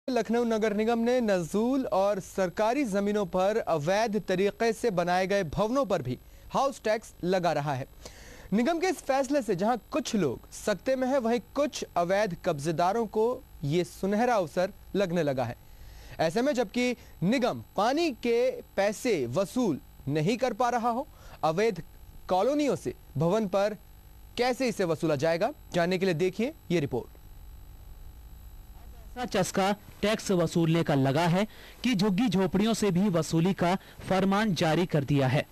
लखनऊ नगर निगम ने नजूल और सरकारी जमीनों पर अवैध तरीके से बनाए गए भवनों पर भी हाउस टैक्स लगा रहा है। निगम के इस फैसले से जहां कुछ लोग सकते में है, वहीं कुछ अवैध कब्जेदारों को ये सुनहरा अवसर लगने लगा है। ऐसे में जबकि निगम पानी के पैसे वसूल नहीं कर पा रहा हो, अवैध कॉलोनियों से भवन पर कैसे इसे वसूला जाएगा, जानने के लिए देखिए ये रिपोर्ट। ऐसा चस्का टैक्स वसूलने का लगा है कि झुग्गी झोपड़ियों से भी वसूली का फरमान जारी कर दिया है।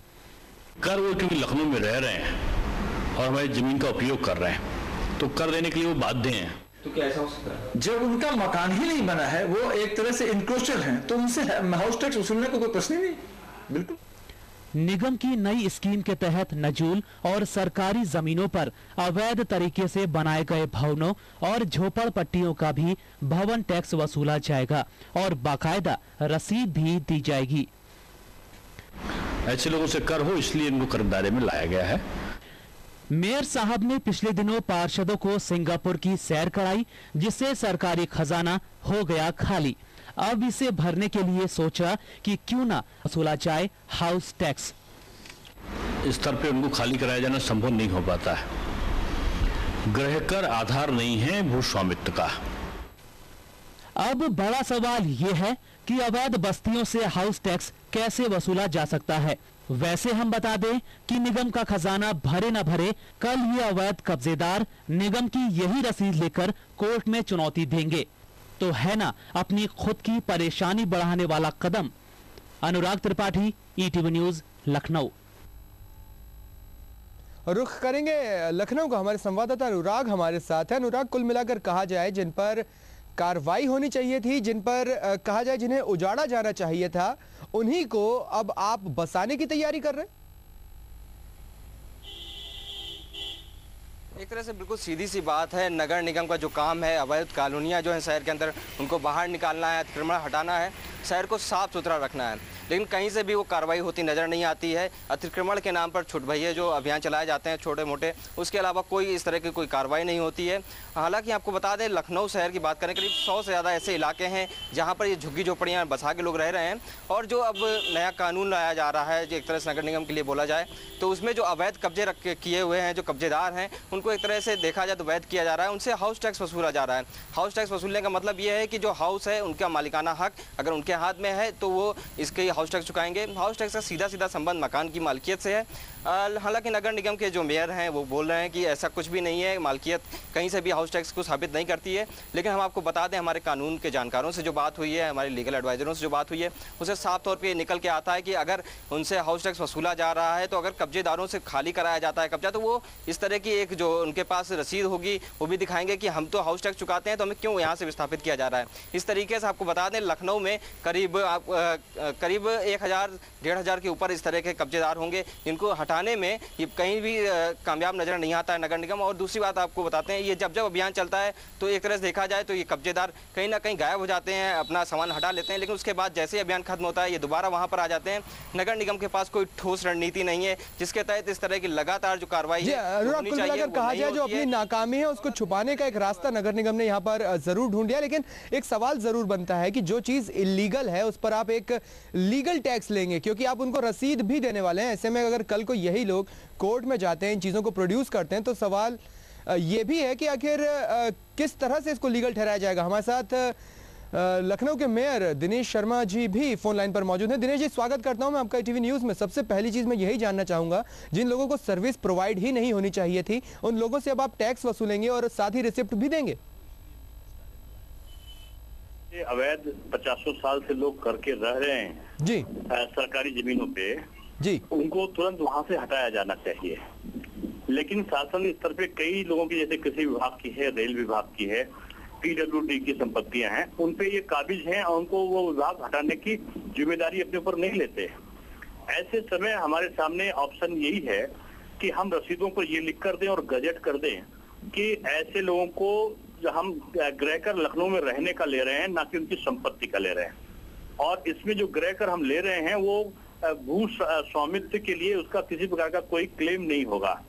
कर वो क्योंकि लखनऊ में रह रहे हैं और हमारी जमीन का उपयोग कर रहे हैं, तो कर देने के लिए वो बाध्य हैं। तो क्या ऐसा हो सकता है? जब उनका मकान ही नहीं बना है, वो एक तरह से इंक्रोचर हैं, तो उनसे हाउस टैक्स वसूलने को कोई प्रश्न ही नहीं। बिल्कुल। निगम की नई स्कीम के तहत नजूल और सरकारी जमीनों पर अवैध तरीके से बनाए गए भवनों और झोपड़पट्टियों का भी भवन टैक्स वसूला जाएगा और बाकायदा रसीद भी दी जाएगी। ऐसे लोगों से कर हो, इसलिए इनको कर दायरे में लाया गया है। मेयर साहब ने पिछले दिनों पार्षदों को सिंगापुर की सैर कराई, जिससे सरकारी खजाना हो गया खाली। अब इसे भरने के लिए सोचा कि क्यों ना वसूला जाए हाउस टैक्स। इस स्तर पे उनको खाली कराया जाना संभव नहीं हो पाता है। गृह कर आधार नहीं है भू स्वामित्व का। अब बड़ा सवाल ये है कि अवैध बस्तियों से हाउस टैक्स कैसे वसूला जा सकता है। वैसे हम बता दें कि निगम का खजाना भरे न भरे, कल ये अवैध कब्जेदार निगम की यही रसीद लेकर कोर्ट में चुनौती देंगे। तो है ना अपनी खुद की परेशानी बढ़ाने वाला कदम। Anurag Tripathi, ETV news, Lucknow. रुख करेंगे लखनऊ का, हमारे संवाददाता अनुराग हमारे साथ है। अनुराग, कुल मिलाकर कहा जाए जिन पर कार्रवाई होनी चाहिए थी, जिन पर कहा जाए जिन्हें उजाड़ा जाना चाहिए था, उन्हीं को अब आप बसाने की तैयारी कर रहे हैं। एक तरह से बिल्कुल सीधी सी बात है। नगर निगम का जो काम है, अवैध कॉलोनियाँ जो हैं शहर के अंदर, उनको बाहर निकालना है, अतिक्रमण हटाना है, शहर को साफ सुथरा रखना है। लेकिन कहीं से भी वो कार्रवाई होती नज़र नहीं आती है। अतिक्रमण के नाम पर छुटभैये जो अभियान चलाए जाते हैं छोटे मोटे, उसके अलावा कोई इस तरह की कोई कार्रवाई नहीं होती है। हालांकि आपको बता दें, लखनऊ शहर की बात करें, करीब 100 से ज़्यादा ऐसे इलाके हैं जहाँ पर ये झुग्गी झोपड़ियाँ बसा के लोग रह रहे हैं। और जो अब नया कानून लाया जा रहा है, जो एक तरह से नगर निगम के लिए बोला जाए, तो उसमें जो अवैध कब्जे किए हुए हैं, जो कब्जेदार हैं, उनको एक तरह से देखा जाए तो वैध किया जा रहा है, उनसे हाउस टैक्स वसूला जा रहा है। हाउस टैक्स वसूलने का मतलब ये है कि जो हाउस है उनका मालिकाना हक अगर उनके हाथ में है तो वो इसके हाउस टैक्स चुकाएंगे। हाउस टैक्स का सीधा सीधा संबंध मकान की मालकियत से है। हालांकि नगर निगम के जो मेयर हैं वो बोल रहे हैं कि ऐसा कुछ भी नहीं है, मालकियत कहीं से भी हाउस टैक्स को साबित नहीं करती है। लेकिन हम आपको बता दें, हमारे कानून के जानकारों से जो बात हुई है, हमारे लीगल एडवाइजरों से जो बात हुई है, उसे साफ तौर पर निकल के आता है कि अगर उनसे हाउस टैक्स वसूला जा रहा है, तो अगर कब्जेदारों से खाली कराया जाता है कब्जा, तो वो इस तरह की एक जो उनके पास रसीद होगी वो भी दिखाएंगे कि हम तो हाउस टैक्स चुकाते हैं, तो हमें क्यों यहाँ से विस्थापित किया जा रहा है। इस तरीके से आपको बता दें, लखनऊ में करीब 1000-1500 के ऊपर इस तरह के कब्जेदार होंगे, जिनको हटाने में ये कहीं भी कामयाब नजर नहीं आता है नगर निगम। और दूसरी बात आपको बताते हैं, ये जब अभियान चलता है तो एक तरह से देखा जाए तो ये कब्जेदार कहीं ना कहीं गायब हो जाते हैं, अपना सामान हटा लेते हैं, लेकिन उसके बाद जैसे अभियान खत्म होता है ये दोबारा वहां पर आ जाते हैं। नगर निगम के पास कोई ठोस रणनीति नहीं है जिसके तहत इस तरह की लगातार जो कार्रवाई है कहा जाए, जो अपनी नाकामी है उसको छुपाने का एक रास्ता नगर निगम ने यहाँ पर जरूर ढूंढ लिया। लेकिन एक सवाल जरूर बनता है कि जो चीज इलीगल है उस पर आप एक लीगल टैक्स लेंगे, क्योंकि आप उनको रसीद भी देने वाले हैं। ऐसे में अगर कल को यही लोग कोर्ट में जाते हैं, इन चीजों को प्रोड्यूस करते हैं, तो सवाल ये भी है कि आखिर किस तरह से इसको लीगल ठहराया जाएगा। हमारे साथ लखनऊ के मेयर दिनेश शर्मा जी भी फोन लाइन पर मौजूद हैं। दिनेश जी, स्वागत करता हूं मैं आपका टीवी न्यूज में। सबसे पहली चीज मैं यही जानना चाहूंगा, जिन लोगों को सर्विस प्रोवाइड ही नहीं होनी चाहिए थी, उन लोगों से अब आप टैक्स वसूलेंगे और साथ ही रिसिप्ट भी देंगे। अवैध 50 साल से लोग करके रह रहे हैं जी सरकारी जमीनों पे जी, उनको तुरंत वहां से हटाया जाना चाहिए। लेकिन शासन स्तर पे कई लोगों की, जैसे कृषि विभाग की है, रेल विभाग की है, PWD की संपत्तियां हैं, उनपे ये काबिज हैं और उनको वो विभाग हटाने की जिम्मेदारी अपने ऊपर नहीं लेते। ऐसे समय हमारे सामने ऑप्शन यही है कि हम रसीदों को ये लिख कर दें और गजट कर दें कि ऐसे लोगों को हम गृह कर लखनऊ में रहने का ले रहे हैं, ना कि उनकी संपत्ति का ले रहे हैं। और इसमें जो गृह कर हम ले रहे हैं वो भू स्वामित्व के लिए उसका किसी प्रकार का कोई क्लेम नहीं होगा,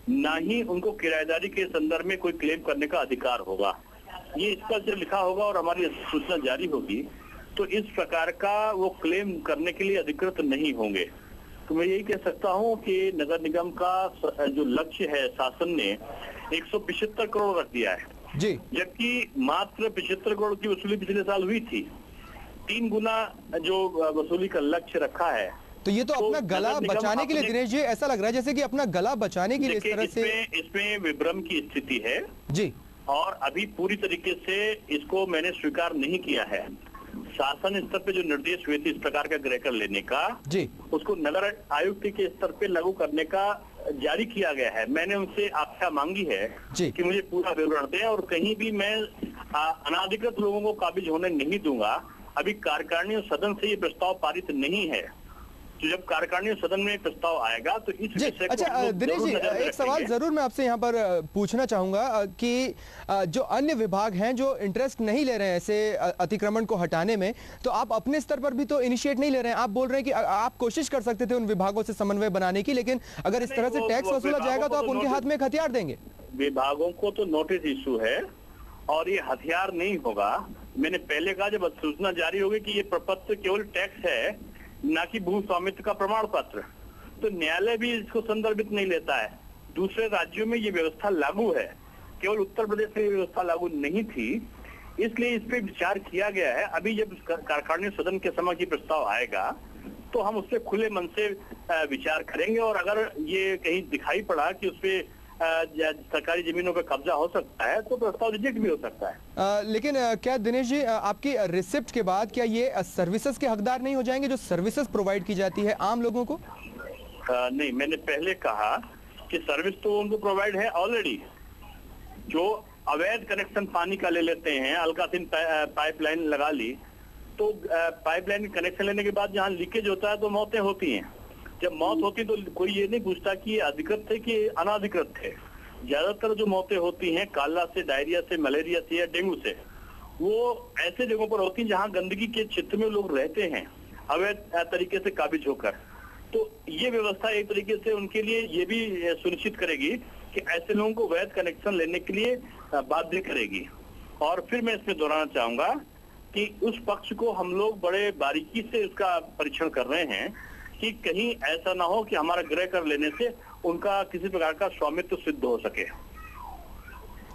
ना ही उनको किराएदारी के संदर्भ में कोई क्लेम करने का अधिकार होगा। ये स्पष्ट लिखा होगा और हमारी सूचना जारी होगी, तो इस प्रकार का वो क्लेम करने के लिए अधिकृत नहीं होंगे। तो मैं यही कह सकता हूं कि नगर निगम का जो लक्ष्य है, शासन ने 175 करोड़ रख दिया है जी, जबकि मात्र 75 करोड़ की वसूली पिछले साल हुई थी। 3 गुना जो वसूली का लक्ष्य रखा है। तो ये तो अपना गला नगर निगम बचाने के लिए दिनेश जी, ऐसा लग रहा है जैसे कि अपना गला बचाने के लिए इस तरह से। इसमें विभ्रम की स्थिति है जी, और अभी पूरी तरीके से इसको मैंने स्वीकार नहीं किया है। शासन स्तर पे जो निर्देश हुए थे इस प्रकार का गृह कर लेने का जी, उसको नगर आयुक्त के स्तर पे लागू करने का जारी किया गया है। मैंने उनसे आज्ञा मांगी है जी। कि मुझे पूरा विवरण दें और कहीं भी मैं अनाधिकृत लोगों को काबिज होने नहीं दूंगा। अभी कार्यकारिणी और सदन से ये प्रस्ताव पारित नहीं है, तो जब कार्यकारिणी और सदन में प्रस्ताव आएगा तो इस जी। विषय को अच्छा दिनेश जी, एक सवाल जरूर मैं आपसे यहाँ पर पूछना चाहूंगा कि जो अन्य विभाग हैं जो इंटरेस्ट नहीं ले रहे हैं ऐसे अतिक्रमण को हटाने में, तो आप अपने स्तर पर भी तो इनिशिएट नहीं ले रहे हैं। आप बोल रहे हैं कि आप कोशिश कर सकते थे उन विभागों से समन्वय बनाने की, लेकिन अगर इस तरह से टैक्स वसूला जाएगा तो आप उनके हाथ में एक हथियार देंगे। विभागों को तो नोटिस इशू है और ये हथियार नहीं होगा। मैंने पहले कहा जब सूचना जारी होगी कि ये प्रपत्र केवल टैक्स है, ना कि भू स्वामित्व का प्रमाण पत्र, तो न्यायालय भी इसको संदर्भित नहीं लेता है। दूसरे राज्यों में ये व्यवस्था लागू है, केवल उत्तर प्रदेश में ये व्यवस्था लागू नहीं थी, इसलिए इस पे विचार किया गया है। अभी जब कार्यकारिणी सदन के समय की प्रस्ताव आएगा तो हम उस पर खुले मन से विचार करेंगे और अगर ये कहीं दिखाई पड़ा कि उस पे सरकारी जमीनों पे कब्जा हो सकता है तो प्रस्ताव रिजेक्ट भी हो सकता है। लेकिन क्या दिनेश जी, आपकी रिसिप्ट के बाद क्या ये सर्विसेज के हकदार नहीं हो जाएंगे जो सर्विसेज प्रोवाइड की जाती है आम लोगों को? नहीं, मैंने पहले कहा कि सर्विस तो उनको प्रोवाइड है ऑलरेडी। जो अवैध कनेक्शन पानी का ले लेते हैं, अलकासिन पाइपलाइन लगा ली, तो पाइपलाइन कनेक्शन लेने के बाद जहाँ लीकेज होता है तो मौतें होती हैं। जब मौत होती तो कोई ये नहीं पूछता कि ये अधिकृत थे कि अनाधिकृत थे। ज्यादातर जो मौतें होती हैं काला से, डायरिया से, मलेरिया से या डेंगू से, वो ऐसे जगहों पर होती हैं जहां गंदगी के क्षेत्र में लोग रहते हैं अवैध तरीके से काबिज होकर। तो ये व्यवस्था एक तरीके से उनके लिए ये भी सुनिश्चित करेगी कि ऐसे लोगों को वैध कनेक्शन लेने के लिए बाध्य करेगी। और फिर मैं इसमें दोहराना चाहूंगा कि उस पक्ष को हम लोग बड़े बारीकी से इसका परीक्षण कर रहे हैं कि कहीं ऐसा ना हो कि हमारा गृह कर लेने से उनका किसी प्रकार का स्वामित्व सिद्ध हो सके।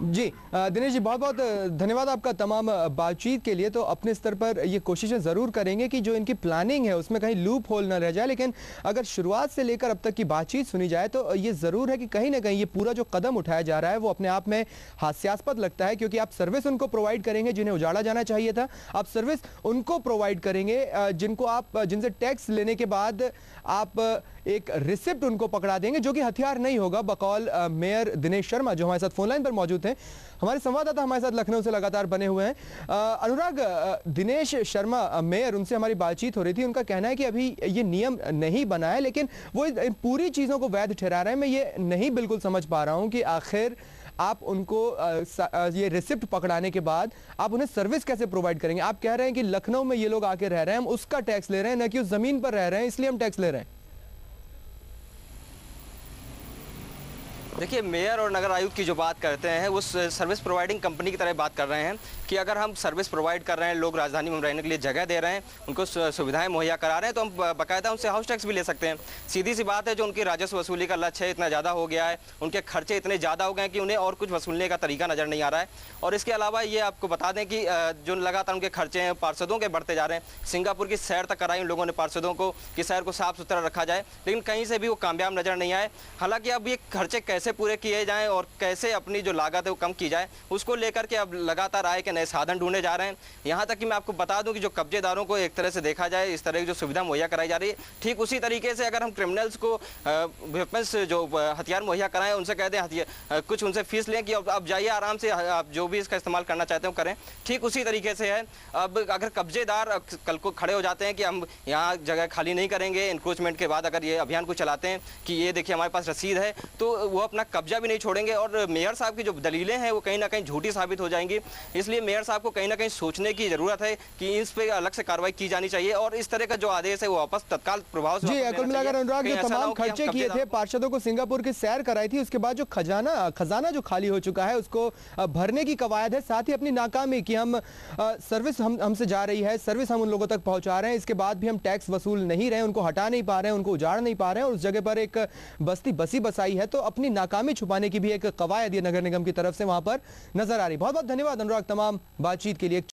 जी दिनेश जी, बहुत बहुत धन्यवाद आपका तमाम बातचीत के लिए। तो अपने स्तर पर ये कोशिशें ज़रूर करेंगे कि जो इनकी प्लानिंग है उसमें कहीं लूप होल ना रह जाए, लेकिन अगर शुरुआत से लेकर अब तक की बातचीत सुनी जाए तो ये ज़रूर है कि कहीं ना कहीं ये पूरा जो कदम उठाया जा रहा है वो अपने आप में हास्यास्पद लगता है, क्योंकि आप सर्विस उनको प्रोवाइड करेंगे जिन्हें उजाड़ा जाना चाहिए था। आप सर्विस उनको प्रोवाइड करेंगे जिनसे टैक्स लेने के बाद आप एक रिसिप्ट उनको पकड़ा देंगे, जो कि हथियार नहीं होगा। बकौल मेयर दिनेश शर्मा जो हमारे साथ फोन लाइन पर मौजूद हैं, हमारे संवाददाता हमारे साथ लखनऊ से लगातार बने हुए हैं। अनुराग, दिनेश शर्मा मेयर, उनसे हमारी बातचीत हो रही थी। उनका कहना है कि अभी ये नियम नहीं बना है, लेकिन वो इन पूरी चीज़ों को वैध ठहरा रहे हैं। मैं ये नहीं बिल्कुल समझ पा रहा हूँ कि आखिर आप उनको ये रिसिप्ट पकड़ाने के बाद आप उन्हें सर्विस कैसे प्रोवाइड करेंगे? आप कह रहे हैं कि लखनऊ में ये लोग आके रह रहे हैं, हम उसका टैक्स ले रहे हैं, न कि उस जमीन पर रह रहे हैं इसलिए हम टैक्स ले रहे हैं। देखिए, मेयर और नगर आयुक्त की जो बात करते हैं वो सर्विस प्रोवाइडिंग कंपनी की तरह बात कर रहे हैं कि अगर हम सर्विस प्रोवाइड कर रहे हैं, लोग राजधानी में रहने के लिए जगह दे रहे हैं, उनको सुविधाएं मुहैया करा रहे हैं, तो हम बाकायदा उनसे हाउस टैक्स भी ले सकते हैं। सीधी सी बात है, जो उनकी राजस्व वसूली का लक्ष्य है इतना ज़्यादा हो गया है, उनके खर्चे इतने ज़्यादा हो गए हैं कि उन्हें और कुछ वसूलने का तरीका नज़र नहीं आ रहा है। और इसके अलावा ये आपको बता दें कि जो लगातार उनके खर्चे हैं पार्षदों के बढ़ते जा रहे हैं। सिंगापुर की सैर तक कराई उन लोगों ने पार्षदों को कि शहर को साफ सुथरा रखा जाए, लेकिन कहीं से भी वो कामयाब नज़र नहीं आए। हालांकि अब ये खर्चे कैसे पूरे किए जाएँ और कैसे अपनी जो लागत है वो कम की जाए, उसको लेकर के अब लगातार आए के नए साधन ढूंढे जा रहे हैं। यहाँ तक कि मैं आपको बता दूं कि जो कब्जेदारों को एक तरह से देखा जाए, इस तरह की जो सुविधा मुहैया कराई जा रही है, ठीक उसी तरीके से अगर हम क्रिमिनल्स को वेपन्स जो हथियार मुहैया कराएं, उनसे कह दें कुछ उनसे फीस लें कि अब जाइए आराम से, आप जो भी इसका इस्तेमाल करना चाहते हो करें, ठीक उसी तरीके से है। अब अगर कब्जेदार कल को खड़े हो जाते हैं कि हम यहाँ जगह खाली नहीं करेंगे, इंक्रोचमेंट के बाद अगर ये अभियान को चलाते हैं कि ये देखिए हमारे पास रसीद है, तो वो अपना कब्जा भी नहीं छोड़ेंगे और मेयर साहब की जो दलीलें हैं वो कहीं ना कहीं झूठी साबित हो जाएंगी। इसलिए मेयर साहब को कहीं ना कहीं सोचने की जरूरत है कि इस पे अलग से कार्रवाई की जानी चाहिए और इस तरह का जो आदेश है वो वापस तत्काल प्रभाव से जी। कुल मिलाकर अनुराग, जो तमाम खर्चे किए थे, पार्षदों को सिंगापुर की सैर कराई थी, उसके बाद जो खजाना जो खाली हो चुका है उसको भरने की कवायद है, साथ ही अपनी नाकामी कि हम सर्विस हमसे जा रही है, सर्विस हम उन लोगों तक पहुंचा रहे हैं, इसके बाद भी हम टैक्स वसूल नहीं रहे, उनको हटा नहीं पा रहे हैं, उनको उजाड़ नहीं पा रहे हैं और उस जगह पर एक बस्ती बसी बसाई है, तो अपनी नाकामी छुपाने की भी एक कवायद ये नगर निगम की तरफ से वहां पर नजर आ रही। बहुत बहुत धन्यवाद अनुराग तमाम बातचीत के लिए।